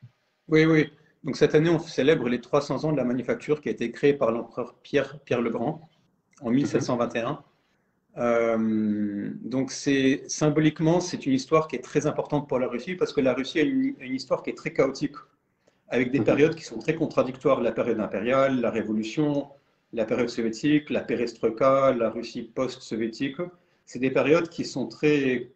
Oui, oui. Donc, cette année, on célèbre les 300 ans de la manufacture qui a été créée par l'empereur Pierre le Grand en 1721. Donc, symboliquement, c'est une histoire qui est très importante pour la Russie parce que la Russie a une histoire qui est très chaotique avec des périodes qui sont très contradictoires. La période impériale, la Révolution, la période soviétique, la perestroïka, la Russie post-soviétique. C'est des périodes qui sont très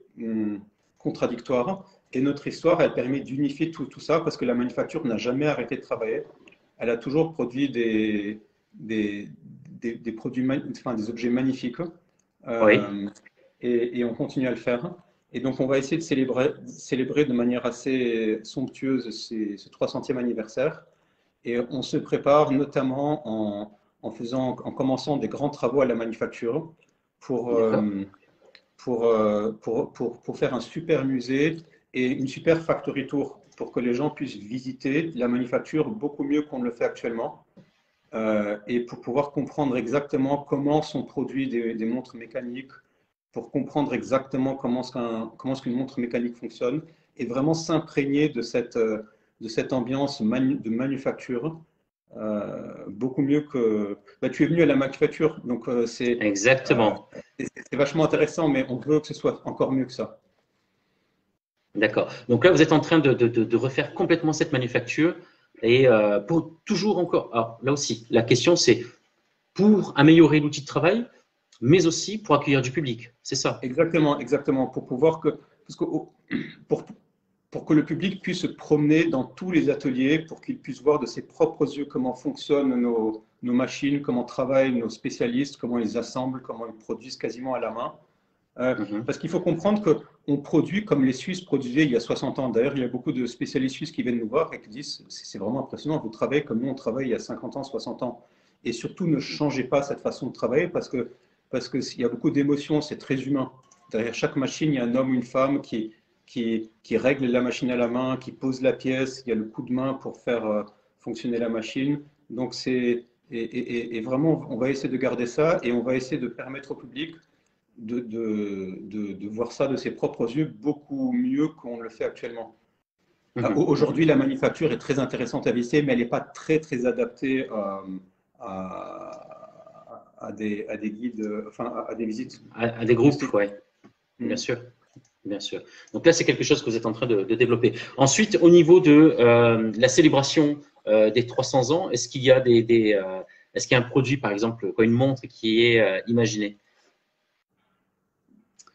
contradictoires. Et notre histoire, elle permet d'unifier tout ça parce que la manufacture n'a jamais arrêté de travailler. Elle a toujours produit des produits, des objets magnifiques. Oui. Et on continue à le faire. Et donc, on va essayer de célébrer de manière assez somptueuse ce 300e anniversaire. Et on se prépare notamment en commençant des grands travaux à la manufacture pour faire un super musée et une super factory tour pour que les gens puissent visiter la manufacture beaucoup mieux qu'on ne le fait actuellement. Et pour pouvoir comprendre exactement comment sont produits des montres mécaniques, pour comprendre exactement comment est-ce qu'une montre mécanique fonctionne, et vraiment s'imprégner de cette ambiance de manufacture, beaucoup mieux que… Bah, tu es venu à la manufacture, donc Exactement. C'est vachement intéressant, mais on veut que ce soit encore mieux que ça. D'accord. Donc là, vous êtes en train de refaire complètement cette manufacture et pour toujours encore. Alors là aussi, la question c'est pour améliorer l'outil de travail, mais aussi pour accueillir du public. C'est ça? Exactement, exactement. Pour pouvoir pour que le public puisse se promener dans tous les ateliers, pour qu'il puisse voir de ses propres yeux comment fonctionnent nos machines, comment travaillent nos spécialistes, comment ils assemblent, comment ils produisent quasiment à la main. Parce qu'il faut comprendre qu'on produit comme les Suisses produisaient il y a 60 ans. D'ailleurs, il y a beaucoup de spécialistes suisses qui viennent nous voir et qui disent c'est vraiment impressionnant, vous travaillez comme nous on travaille il y a 50 ans, 60 ans. Et surtout, ne changez pas cette façon de travailler parce qu'il y a beaucoup d'émotions, c'est très humain. Derrière chaque machine, il y a un homme ou une femme qui règle la machine à la main, qui pose la pièce, il y a le coup de main pour faire fonctionner la machine. Donc, et vraiment, on va essayer de garder ça et on va essayer de permettre au public de voir ça de ses propres yeux beaucoup mieux qu'on le fait actuellement. Aujourd'hui, la manufacture est très intéressante à visiter, mais elle n'est pas très, très adaptée à des guides, enfin à des visites. À des groupes, oui. Bien sûr. Bien sûr. Donc là, c'est quelque chose que vous êtes en train de développer. Ensuite, au niveau de la célébration des 300 ans, est-ce qu'il y a est-ce qu'il y a un produit, par exemple, une montre qui est imaginée?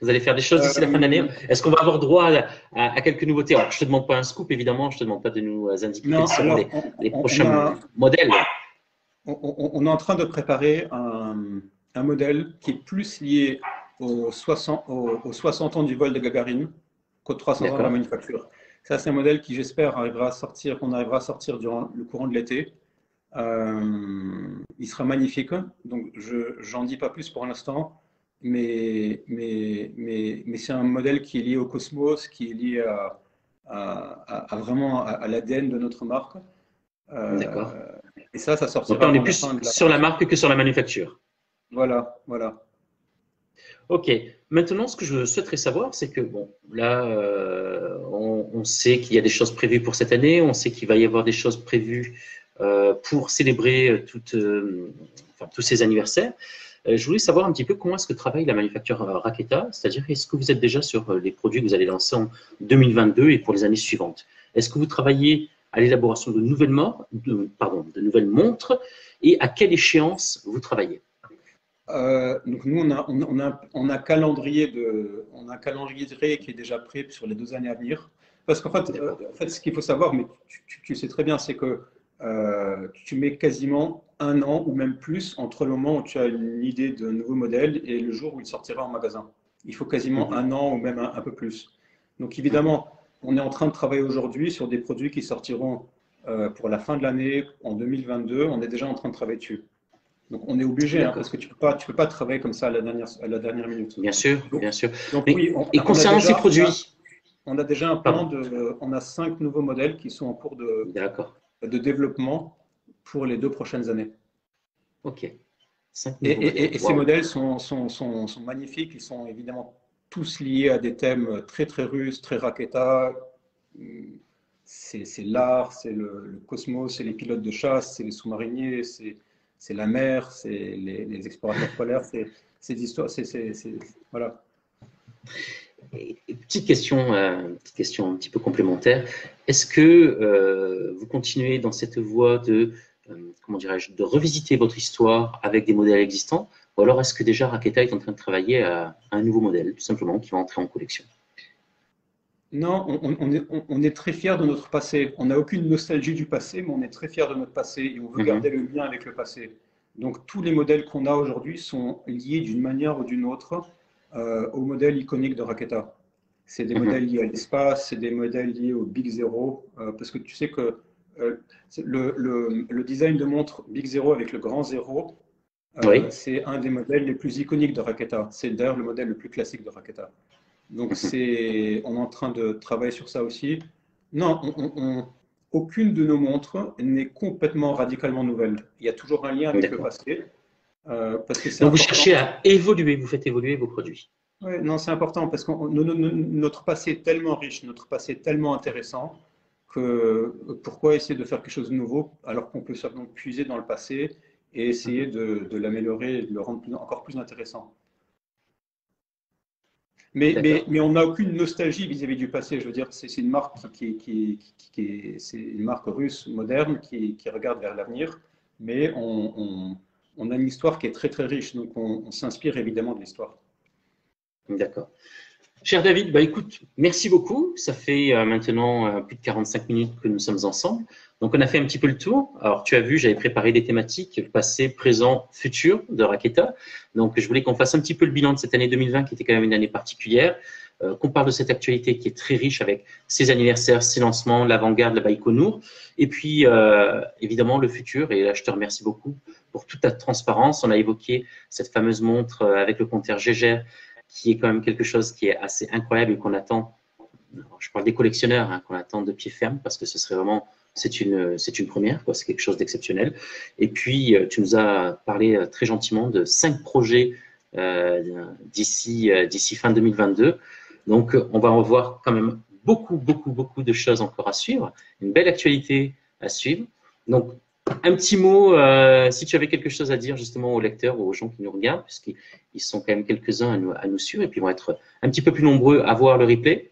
Vous allez faire des choses d'ici la fin de l'année. Est-ce qu'on va avoir droit à quelques nouveautés? Alors, je ne te demande pas un scoop, évidemment. Je ne te demande pas de nous indiquer quels seront les prochains modèles. On est en train de préparer un modèle qui est plus lié aux 60 ans du vol de Gagarine qu'aux 300 ans de la manufacture. Ça, c'est un modèle qui, j'espère, qu'on arrivera à sortir durant le courant de l'été. Il sera magnifique. Donc, je n'en dis pas plus pour l'instant. Mais c'est un modèle qui est lié au cosmos, qui est lié vraiment à l'ADN de notre marque. D'accord. Et ça sortira. Donc là, on est plus sur la marque que sur la manufacture. Voilà, voilà. Ok. Maintenant, ce que je souhaiterais savoir, c'est que bon, là, on sait qu'il y a des choses prévues pour cette année, on sait qu'il va y avoir des choses prévues pour célébrer tous ces anniversaires. Je voulais savoir un petit peu comment est-ce que travaille la manufacture Raketa, c'est-à-dire est-ce que vous êtes déjà sur les produits que vous allez lancer en 2022 et pour les années suivantes? Est-ce que vous travaillez à l'élaboration de nouvelles montres et à quelle échéance vous travaillez? Donc nous, on a un calendrier qui est déjà prêt sur les 2 années à venir. Parce qu'en fait, ce qu'il faut savoir, mais tu sais très bien, c'est que tu mets quasiment 1 an ou même plus entre le moment où tu as une idée de nouveau modèle et le jour où il sortira en magasin. Il faut quasiment 1 an ou même un peu plus. Donc évidemment, on est en train de travailler aujourd'hui sur des produits qui sortiront pour la fin de l'année, en 2022. On est déjà en train de travailler dessus. Donc on est obligé, parce que tu peux pas travailler comme ça à la dernière minute. Bien sûr, bien sûr. Donc Mais, oui, et concernant ces produits, on a déjà un plan on a 5 nouveaux modèles qui sont en cours de développement pour les 2 prochaines années. Ok. 5 nouveaux modèles. Et ces modèles sont magnifiques. Ils sont évidemment tous liés à des thèmes très très russes, très Raketa. C'est l'art, c'est le cosmos, c'est les pilotes de chasse, c'est les sous-mariniers, c'est la mer, c'est les explorateurs polaires, c'est des histoires, voilà. Et petite question un petit peu complémentaire. Est-ce que vous continuez dans cette voie comment dirais-je, de revisiter votre histoire avec des modèles existants, ou alors est-ce que déjà Raketa est en train de travailler à un nouveau modèle, tout simplement, qui va entrer en collection? Non, on est très fiers de notre passé. On n'a aucune nostalgie du passé, mais on est très fiers de notre passé et on veut garder le lien avec le passé. Donc tous les modèles qu'on a aujourd'hui sont liés d'une manière ou d'une autre au modèle iconique de Raketa. C'est des modèles liés à l'espace, c'est des modèles liés au Big Zero, parce que tu sais que le design de montre Big Zero avec le grand zéro, Oui. c'est un des modèles les plus iconiques de Raketa. C'est d'ailleurs le modèle le plus classique de Raketa. Donc on est en train de travailler sur ça aussi. Non, aucune de nos montres n'est complètement radicalement nouvelle. Il y a toujours un lien avec le passé, parce que c'est Donc vous important. cherchez à évoluer, vous faites évoluer vos produits. Ouais, non, c'est important parce que notre passé est tellement riche, notre passé est tellement intéressant que pourquoi essayer de faire quelque chose de nouveau alors qu'on peut simplement puiser dans le passé et essayer de l'améliorer et de le rendre encore plus intéressant. Mais on n'a aucune nostalgie vis-à-vis du passé. Je veux dire, c'est une marque c'est une marque russe moderne qui regarde vers l'avenir, mais on a une histoire qui est très très riche, donc on s'inspire évidemment de l'histoire. D'accord. Cher David, bah écoute, merci beaucoup. Ça fait maintenant plus de 45 minutes que nous sommes ensemble. Donc, on a fait un petit peu le tour. Alors, tu as vu, j'avais préparé des thématiques passé, présent, futur de Raketa. Donc, je voulais qu'on fasse un petit peu le bilan de cette année 2020 qui était quand même une année particulière, qu'on parle de cette actualité qui est très riche avec ses anniversaires, ses lancements, l'avant-garde, la Baïkonour, et puis évidemment le futur. Et là, je te remercie beaucoup pour toute ta transparence. On a évoqué cette fameuse montre avec le compteur Gégère, qui est quand même quelque chose qui est assez incroyable et qu'on attend. Je parle des collectionneurs, hein, qu'on attend de pied ferme parce que ce serait vraiment, c'est une première, quoi. C'est quelque chose d'exceptionnel. Et puis, tu nous as parlé très gentiment de 5 projets d'ici fin 2022. Donc, on va en voir quand même beaucoup de choses encore à suivre, une belle actualité à suivre. Donc, un petit mot, si tu avais quelque chose à dire justement aux lecteurs ou aux gens qui nous regardent, puisqu'ils sont quand même quelques-uns à nous suivre et puis vont être un petit peu plus nombreux à voir le replay.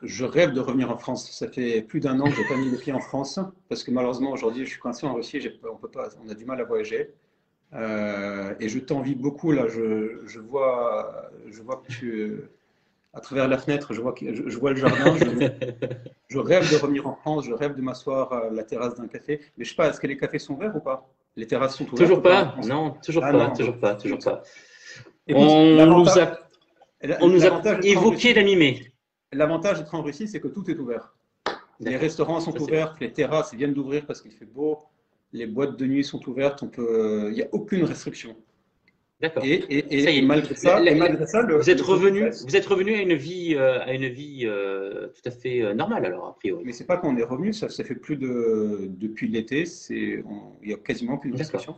Je rêve de revenir en France. Ça fait plus d'1 an que je n'ai pas mis les pieds en France parce que malheureusement aujourd'hui je suis coincé en Russie. On a du mal à voyager. Et je t'envie beaucoup là. Je vois que à travers la fenêtre, je vois le jardin. Je rêve de revenir en France. Je rêve de m'asseoir à la terrasse d'un café. Mais je sais pas, est-ce que les cafés sont ouverts ou pas? Les terrasses sont ouvertes Toujours ou pas en pas, France? non, toujours Ah pas, non, toujours pas, toujours pas. Écoute, On nous a évoqué la mi-mai. L'avantage d'être en Russie, c'est que tout est ouvert. Les restaurants sont ouverts, les terrasses viennent d'ouvrir parce qu'il fait beau, les boîtes de nuit sont ouvertes, il n'y a aucune restriction. D'accord. Et malgré ça, vous êtes revenu à une vie tout à fait normale alors a priori. Mais c'est pas qu'on est revenu, ça fait plus depuis l'été, il n'y a quasiment aucune restriction.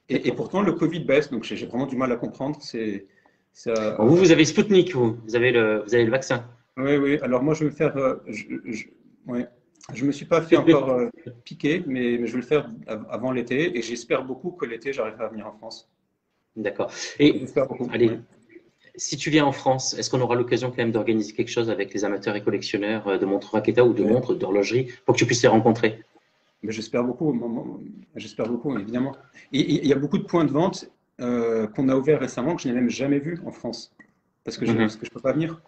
Et pourtant le Covid baisse, donc j'ai vraiment du mal à comprendre. Vous avez Sputnik, vous avez le vaccin. Oui. Alors moi je vais me faire, ouais. Je ne me suis pas fait encore piquer, mais je vais le faire avant l'été et j'espère beaucoup que l'été, j'arriverai à venir en France. D'accord. Et J'espère beaucoup. allez, Ouais. si tu viens en France, est-ce qu'on aura l'occasion quand même d'organiser quelque chose avec les amateurs et collectionneurs de montres Raketa ou de Ouais. montres d'horlogerie pour que tu puisses les rencontrer? Mais j'espère beaucoup, j'espère beaucoup, évidemment. Et il y a beaucoup de points de vente qu'on a ouverts récemment que je n'ai même jamais vus en France parce que je Mhm. ne peux pas venir.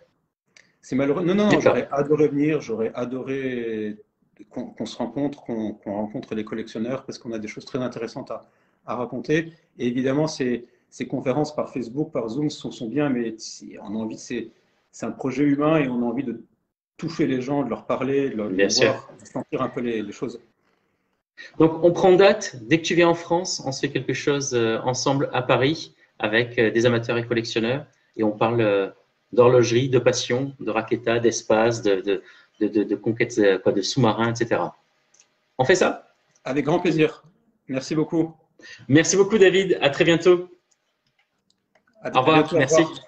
C'est malheureux. Non, non, non, D'accord. j'aurais adoré venir, j'aurais adoré qu'on se rencontre, qu'on rencontre les collectionneurs parce qu'on a des choses très intéressantes à raconter. Et évidemment, ces conférences par Facebook, par Zoom sont bien, mais on a envie, c'est un projet humain et on a envie de toucher les gens, de leur parler, de Bien sûr. voir, de sentir un peu les choses. Donc, on prend date. Dès que tu viens en France, on se fait quelque chose ensemble à Paris avec des amateurs et collectionneurs et on parle d'horlogerie, de passion, de raqueta, d'espace, de conquête quoi, de sous-marins, etc. On fait ça? Avec grand plaisir. Merci beaucoup. Merci beaucoup, David. À très bientôt. À Au à revoir. bientôt. Au Merci. revoir.